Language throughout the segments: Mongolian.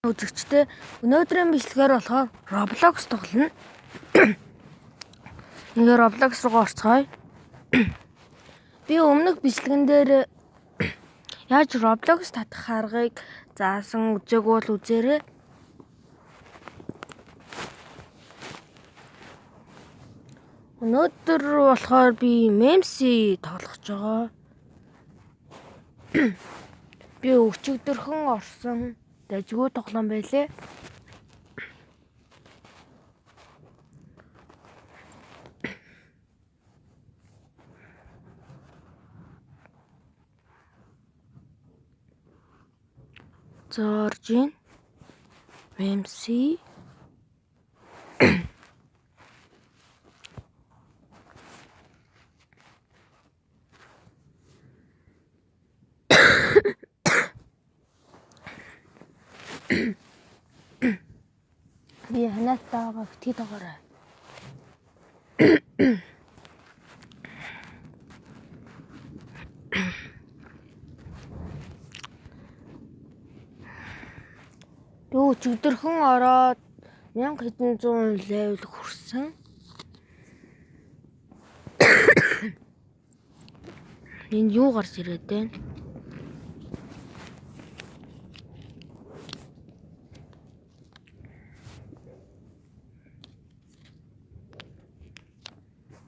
Үзэгчтэй өнөөдрийн бичлэгээр болохоор Roblox тоглоно. Ингээ Roblox руу орцгоё. Би өмнөх бичлэгэн дээр яаж Roblox татах аргыг заасан үзээгүй бол үзээрэй. Өнөөдөр болохоор би Memsi тоглож байгаа. Би өчигдөрхөн орсон дажгүй тоглоом байлээ. Зоржин Memsi би ханатаага битгий тоглоорой. Юу өчигдөрхөн ороод 1700 левел хүрсэн. Энд юу гарч ирээд байна?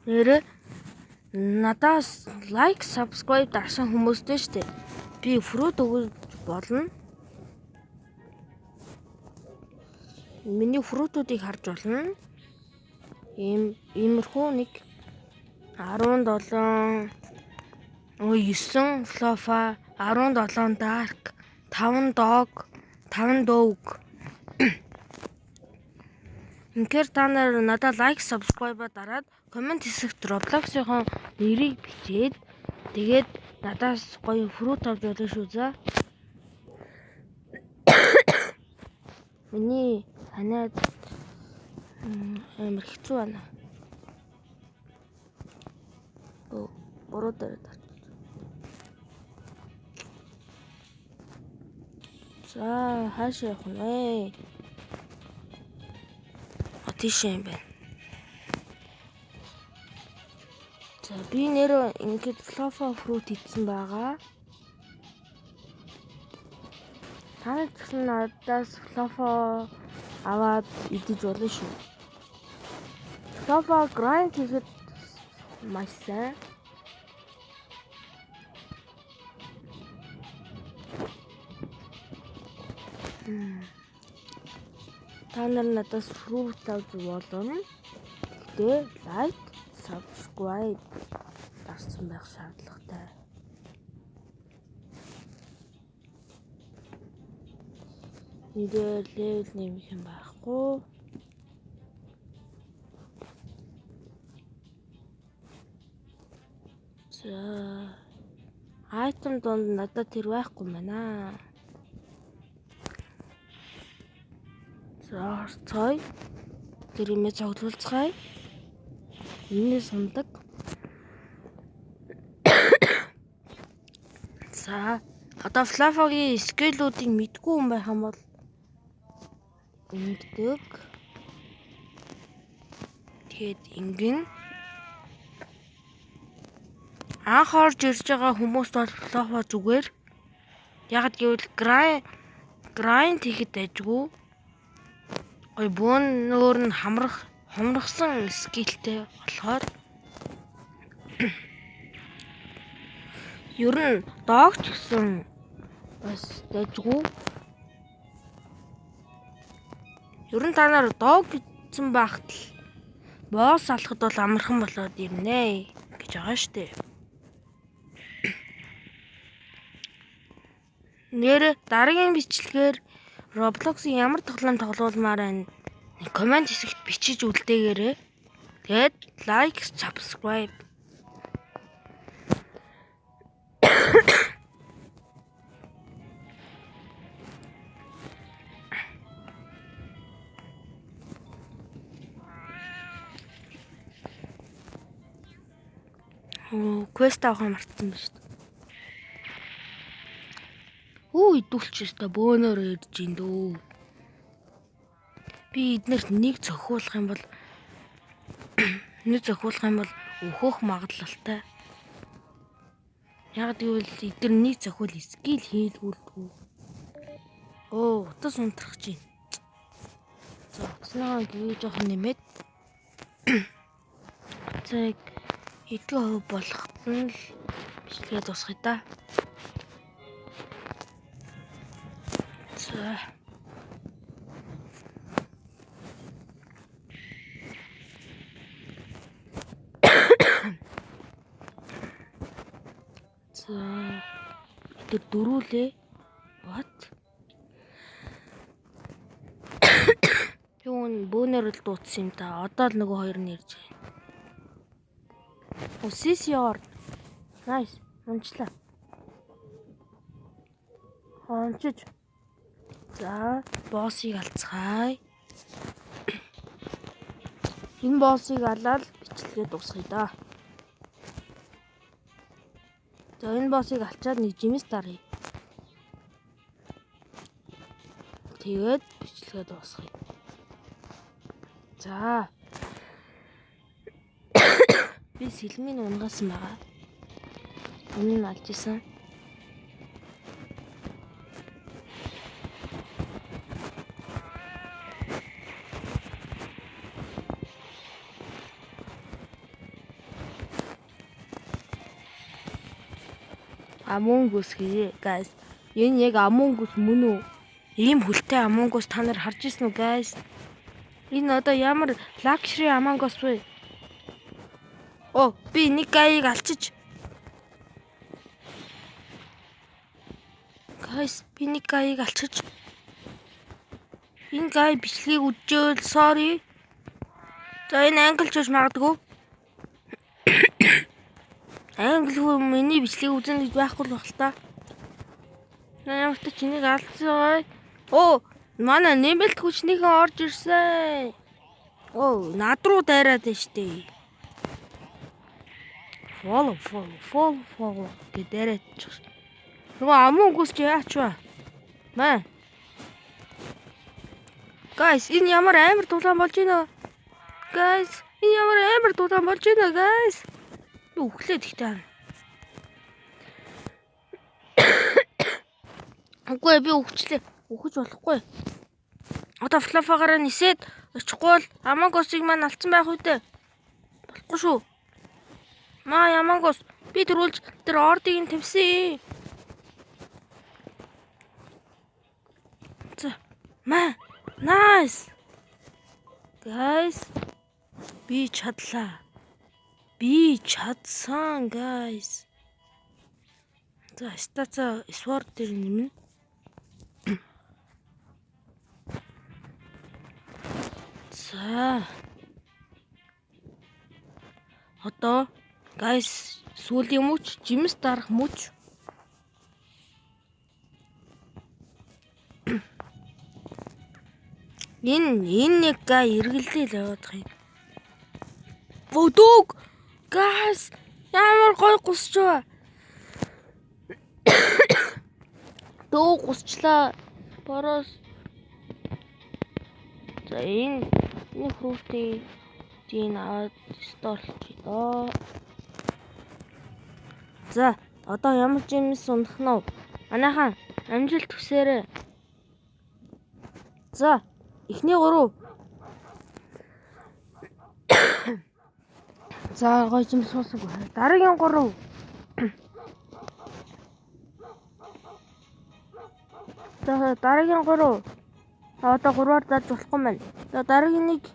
Нэрээ надаас лайк, subscribe дарсан хүмүүстэй шүү дээ. Би фрут өгөж болно. Миний фрутуудыг харж болно. Иймэрхүү нэг 17 9 флофа, 17 дарк, 5 дог, 5 дog. Инхээр та нар надад лайк, subscribe дараад комент хэсэгт Roblox-ийн нэрийг бичээд тэгээд надаас гоё фрут авч болно шүү за. Миний ханаад амар хэцүү байна. Бороо дээр таа. За хаашаа явах вэ? Тийш юм байна. За би нэр ингээд флофа фрут идсэн байгаа. Танай гэсэн надаас флофа аваад идэж болно шүү. Флофа грайнд хийхэд маш сайн. Та нар надаас фрут авч болно. Гэтэ лайк, subscribe дарсан байх шаардлагатай. Эдгээр левел нэмэх юм байхгүй. За айтем донд надад тэр байхгүй байна. За орцгоё. Тэр юмээ цогцолцгаая. Энэ сундаг. За одоо флофагийн скелүүдийг мэдгүй юм байх юм бол ингэдэг. Тэгэд ингэн анх орж ирж байгаа хүмүүс бол флофа зүгээр. Яг гэвэл грайнд хийхэд дайжгүй. Ой бөөнөр нь хомрохсон скиллтэй болохоор ер нь догч гэсэн бас дайжгүй. Ер нь та нар дог гэсэн багт л босс алхад бол амархан болоод ирнэ гэж байгаа штэ. Нэр дараагийн бичлэгээр Roblox-ийн ямар тоглоом тоглоулмаар байна? Комент хэсэгт бичиж үлдээгээрэй. Тэгээд лайк, subscribe. Quest авах мартсан байна шүү дээ. Идүүлчих ёстой бөөнөр ирж ин дөө. Би эднэрт нэг зохиулах юм бол өөхөх магадлалтай. Яг гэвэл эдгээр нэг зохиул скил хийлгүүлдэггүй. Оо, утас унтрах чинь. За, утаснаа гээ жоохон нэмээд. Цэг хэдэн хувь болгоход нь л бичлэгээ дуусгая да. За. За. Тэр дөрүүлээ. What? Юун бөөнөр л дуутсан юм та. Одоо л нөгөө хоёр нь ирж байна. Сисиор. Nice. Унчлаа. Хончиж. За, боссыг алцгаая. Энэ боссыг алаад бичлэгээ дуусгая да. За, энэ боссыг алчаад нэг жимс даръя. Тэгээд бичлэгээ дуусгая. За. Би сэлмийн унгасан байгаа. Өмнө нь алж исэн. Among Us гээ, guys. Энэ яг Among Us мөн үү? Ийм хөлтэй Among Us та нар харж ирсэн үү, guys? Энэ одоо ямар luxury Among Us вэ? Оо, би нэг гайыг алчиж. Guys, би нэг гайыг алчиж. Энэ гай бичлэгийг үзжээл, sorry. За, энэ англи жиж магадгүй. Англи хүн миний бичлэгийг үзэн гэж байхгүй л баг л та. Ямар ч чинийг алдсан. Оо, манай нэмэлт хүчнийхэн орж ирсэн. Оо, над руу дайраад байна штэ. Follow гэдэг дайраад чих. Нөгөө Among Us чи яач вэ? Маа. Guys, энэ ямар амар дулаан болж байна вэ? Guys, энэ ямар амар дулаан болж байна вэ, guys? Үхлээд ихтэй. Үгүй би үхчлээ. Үхэж болохгүй. Одоо флафагаараа нисээд очихгүй л Among Us-ыг маань алдсан байх үедээ. Болохгүй шүү. Маа Among Us би төрүүлж тэр ордыг нь тавьсан. За. Маа. Nice. Guys. Би чадлаа. Би чадсан, guys. За, стаца sword дээр нэмнэ. За. Одоо guys, сүүлийн мөч, жимс дарах мөч. Энэ нэг гай эргэлдээл яваад байгаа юм. Өдөг. Guys, ямар гой гусч вэ? Дөө гусчлаа. Бороос. За энэ фруктыг дийн аваад столч доо. За, одоо ямар жимс унах нь вэ? Манайхан амжилт хүсээрэй. За, эхний 3. За, гоё жимс суусаг. Дараагийн 3. За, дараагийн 3. Одоо 3-аар дарж болохгүй маань. За, дараагийн 1.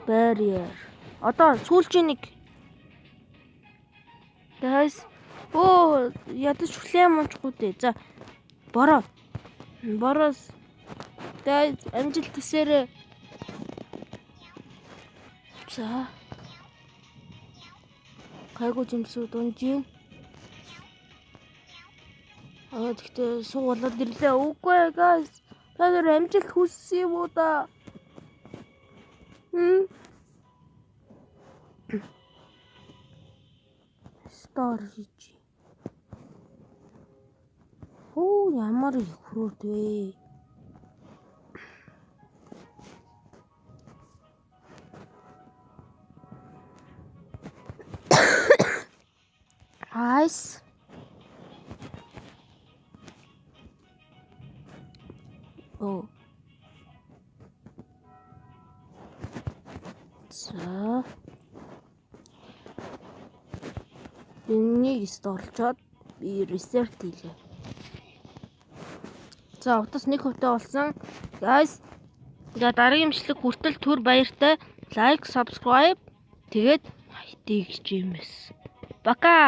Barrier. Одоо сүүлчийн 1. Guys. Оо, ядаж хүлээн мунчгүй дээ. За, бороо. Бороос. Guys, амжилт хүсээрэй. За. Гайгүй жимсүүд унжийн. Тэгтээ суулаад ирлээ. Үгүй guys. Та нар амжилт хүссэн юм уу да? Стор хийж. Оо, ямар их хүрээд вэ? Айс. Оо. За. Энийг столчоод би ресерт хийлээ. За утас 1 хувьтай болсон. Guys. За дараагийн имжлэг хүртэл түр баяртай. Лайк, subscribe тэгээд хайтыг хичээмээс. Пока.